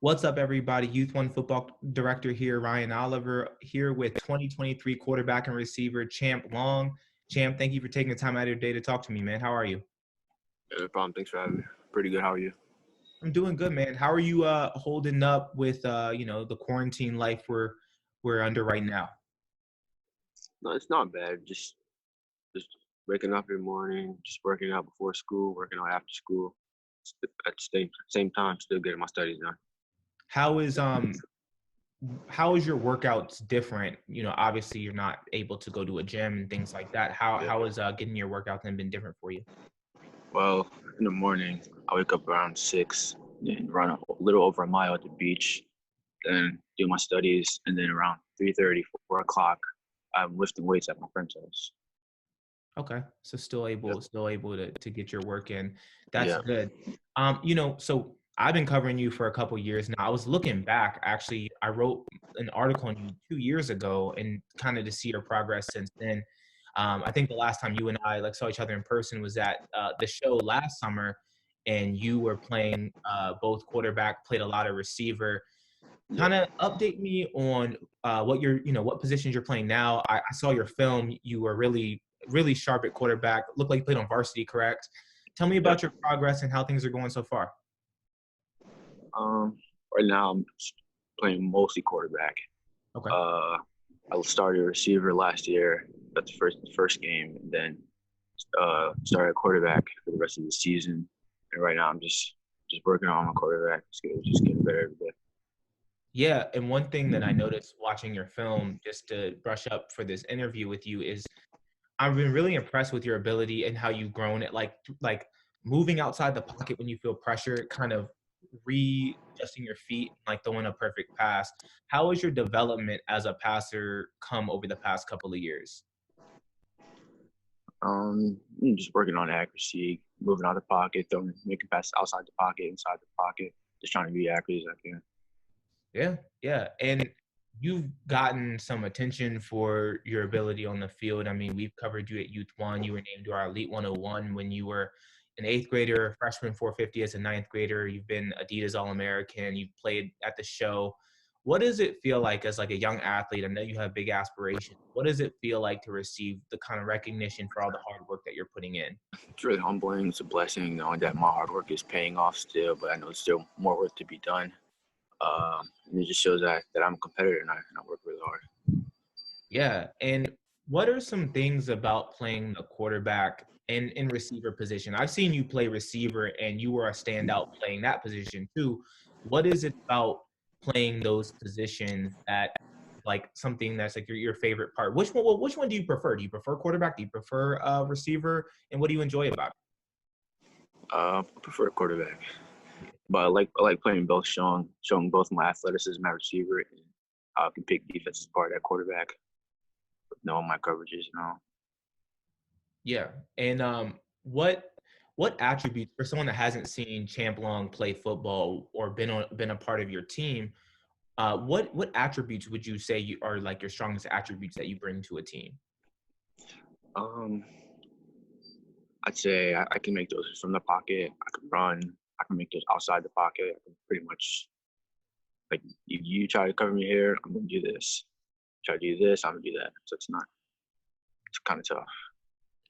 What's up, everybody? Youth1 Football Director here, Ryan Oliver, here with 2023 quarterback and receiver Champ Long. Champ, thank you for taking the time out of your day to talk to me, man. How are you? No problem. Thanks for having me. Pretty good. How are you? I'm doing good, man. How are you holding up with the quarantine life we're under right now? No, it's not bad. Just waking up in the morning, just working out before school, working out after school. At the same time, still getting my studies done. How is your workouts different? Obviously you're not able to go to a gym and things like that. How Yeah. how is getting your workout then been different for you? Well, in the morning, I wake up around 6 and run a little over a mile at the beach, then do my studies, and then around 3:30, 4 o'clock, I'm lifting weights at my friend's house. Okay. So still Yep. able to get your work in. That's Yeah. good. So I've been covering you for a couple years now. I was looking back, actually, I wrote an article on you 2 years ago and kind of to see your progress since then. I think the last time you and I saw each other in person was at the show last summer, and you were playing both quarterback, played a lot of receiver. Yeah. Kind of update me on what positions you're playing now. I saw your film. You were really, really sharp at quarterback. Looked like you played on varsity, correct? Tell me Yep. about your progress and how things are going so far. Um, right now, I'm just playing mostly quarterback. Okay. Uh, I started receiver last year. That's the first game, and then started quarterback for the rest of the season. And right now, I'm just working on my quarterback. Just getting better every day. Yeah, and one thing that I noticed watching your film, just to brush up for this interview with you, is I've been really impressed with your ability and how you've grown it, like moving outside the pocket when you feel pressure, kind of readjusting your feet, like throwing a perfect pass. How has your development as a passer come over the past couple of years? I'm just working on accuracy, moving out of the pocket, making passes outside the pocket, inside the pocket. Just trying to be accurate as I can. Yeah, yeah. And you've gotten some attention for your ability on the field. I mean, we've covered you at Youth1. You were named to our Elite 101 when you were an eighth grader, freshman 450 as a ninth grader. You've been Adidas All-American. You've played at the show. What does it feel like as a young athlete? I know you have big aspirations. What does it feel like to receive the kind of recognition for all the hard work that you're putting in? It's really humbling. It's a blessing knowing that my hard work is paying off still, but I know there's still more work to be done. And it just shows that I'm a competitor and I work really hard. Yeah. And what are some things about playing the quarterback and in receiver position? I've seen you play receiver and you were a standout playing that position too. What is it about playing those positions that something that's your favorite part? Which one do you prefer? Do you prefer quarterback? Do you prefer receiver? And what do you enjoy about I prefer quarterback, but I like playing both, showing both my athleticism at receiver and how I can pick defenses apart at quarterback, knowing my coverages and all. Yeah. And what attributes for someone that hasn't seen Champ Long play football or been a part of your team, what attributes would you say you are your strongest attributes that you bring to a team? Um, I'd say I can make those from the pocket. I can run. I can make those outside the pocket. I can pretty much if you try to cover me here, I'm gonna do this. Try to do this, I'm gonna do that. So it's kind of tough.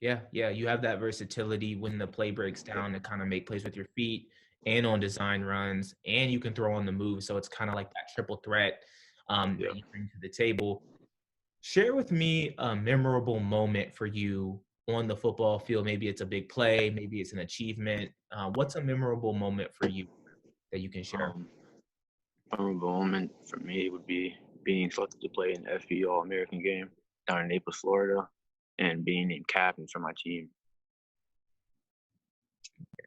Yeah, yeah, you have that versatility when the play breaks down to kind of make plays with your feet and on design runs, and you can throw on the move. So it's kind of like that triple threat Yeah. that you bring to the table. Share with me a memorable moment for you on the football field. Maybe it's a big play, maybe it's an achievement. What's a memorable moment for you that you can share? Um, memorable moment for me would be being selected to play in the FBO All-American game down in Naples, Florida, and being named captain for my team.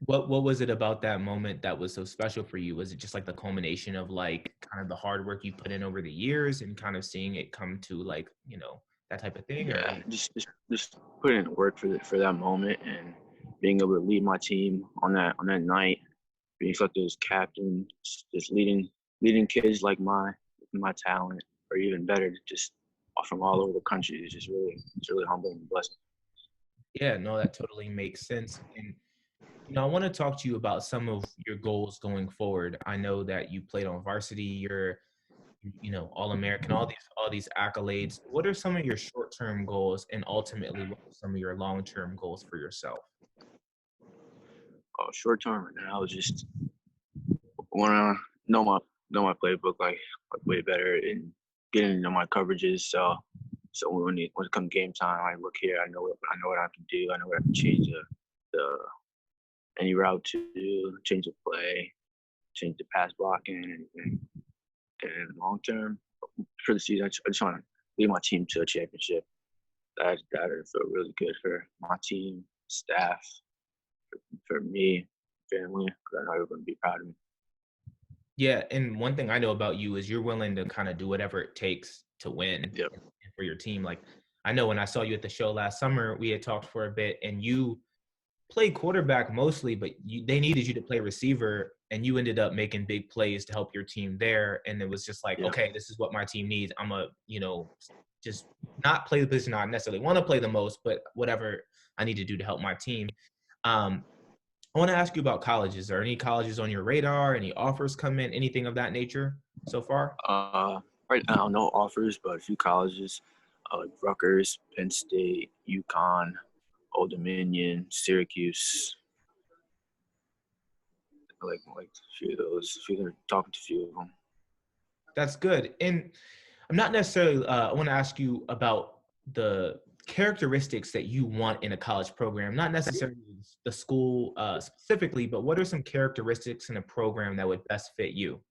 What was it about that moment that was so special for you? Was it just the culmination of kind of the hard work you put in over the years and kind of seeing it come to that type of thing? Or Yeah, just putting in work for that moment and being able to lead my team on that night, being selected as captain, just leading kids like my talent, or even better, just from all over the country is just really it's really humbling and blessing. yeah, no, that totally makes sense. And I want to talk to you about some of your goals going forward. I know that you played on varsity, you're, All American, all these accolades. What are some of your short-term goals, and ultimately, what are some of your long-term goals for yourself? Short term right now, just wanna know my playbook like way better and getting to know my coverages. So when it comes game time, I look here. I know what I can do. I know what I can change the any route to do, change the play, change the pass blocking, and long term for the season, I just want to lead my team to a championship. That would feel really good for my team, staff, for me, family, because I know everyone going to be proud of me. Yeah, and one thing I know about you is you're willing to kind of do whatever it takes to win Yep. and for your team. Like, I know when I saw you at the show last summer, we had talked for a bit, and you played quarterback mostly, but they needed you to play receiver, and you ended up making big plays to help your team there. And it was just like, Yeah. okay, this is what my team needs. I'm a, just not play the position I necessarily want to play the most, but whatever I need to do to help my team. Um, I want to ask you about colleges. Are any colleges on your radar? Any offers come in? Anything of that nature so far? Right now, no offers, but a few colleges, like Rutgers, Penn State, UConn, Old Dominion, Syracuse. Like a few of those. A few they're talking to a few of them. That's good. And I'm not necessarily, I want to ask you about the characteristics that you want in a college program, not necessarily the school specifically, but what are some characteristics in a program that would best fit you?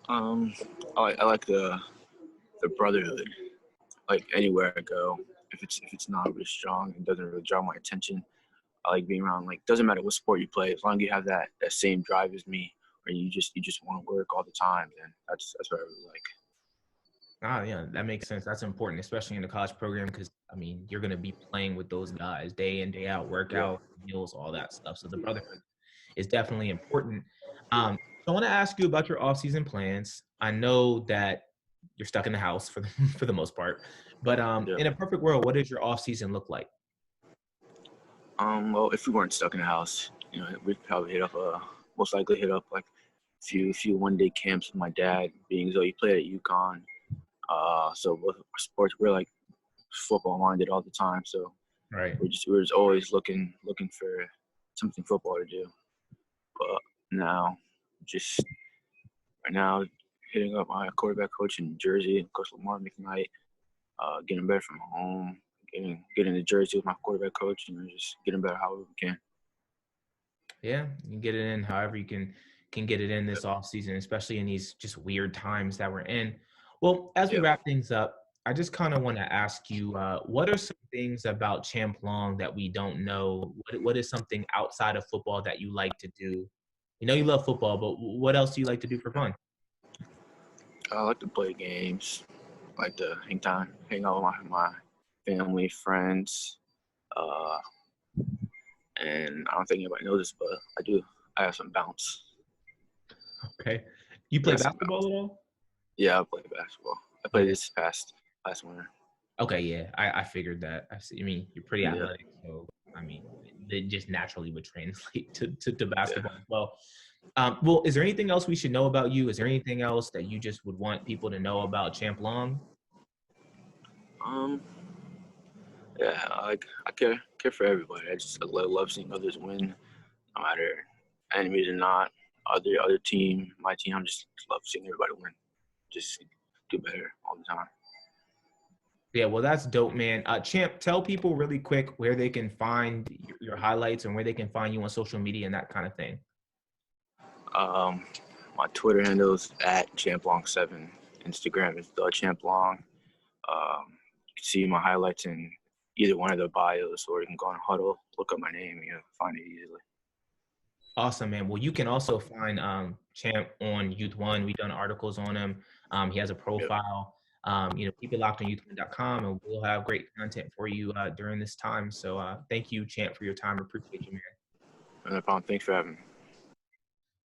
Um, I like the brotherhood. Like anywhere I go, if it's not really strong and doesn't really draw my attention, I like being around. Like doesn't matter what sport you play, as long as you have that same drive as me, or you just want to work all the time, then that's what I really like. Ah, yeah, that makes sense. That's important, especially in the college program, because I mean, you're going to be playing with those guys day in, day out, Yeah. workout, meals, all that stuff. So the brotherhood is definitely important. So I want to ask you about your off-season plans. I know that you're stuck in the house for the for the most part, but Yeah. in a perfect world, what does your off-season look like? Well, if we weren't stuck in the house, we'd probably most likely hit up like few 1 day camps with my dad, being though he played at UConn. So both our sports we're like football minded all the time. So Right. we're just always looking for something football to do. But now, just right now, hitting up my quarterback coach in Jersey, Coach Lamar McKnight, getting better from home, getting to Jersey with my quarterback coach, and just getting better however we can. Yeah, you can get it in however you can get it in this off season, especially in these just weird times that we're in. Well, as we Yeah. wrap things up, I just kind of want to ask you, what are some things about Champ Long that we don't know? What is something outside of football that you like to do? You know you love football, but what else do you like to do for fun? I like to play games. I like to hang out with my family, friends. Uh, and I don't think anybody knows this, but I do. I have some bounce. Okay. You I play got some basketball bounce. at all? Yeah, I play basketball. I played Yeah. this past last winter. Okay, yeah, I figured that. I see. I mean, you're pretty Yeah, athletic, so I mean, it just naturally would translate to yeah. basketball as well. Well, is there anything else we should know about you? Is there anything else that you just would want people to know about Champ Long? Um, yeah. I care for everybody. I love seeing others win, no matter enemies or not. Other team, my team. I just love seeing everybody win. Just do better all the time. Yeah, well, that's dope, man. Champ, tell people really quick where they can find your highlights and where they can find you on social media and that kind of thing. Um, my Twitter handle is at champlong7. Instagram is the champlong. You can see my highlights in either one of the bios, or you can go on Huddle, look up my name, and you'll find it easily. Awesome, man. Well, you can also find Champ on Youth1. We've done articles on him. He has a Yep. profile. Keep it locked on youth1.com, and we'll have great content for you during this time. So thank you, Champ, for your time. Appreciate you, man. No problem. Thanks for having me.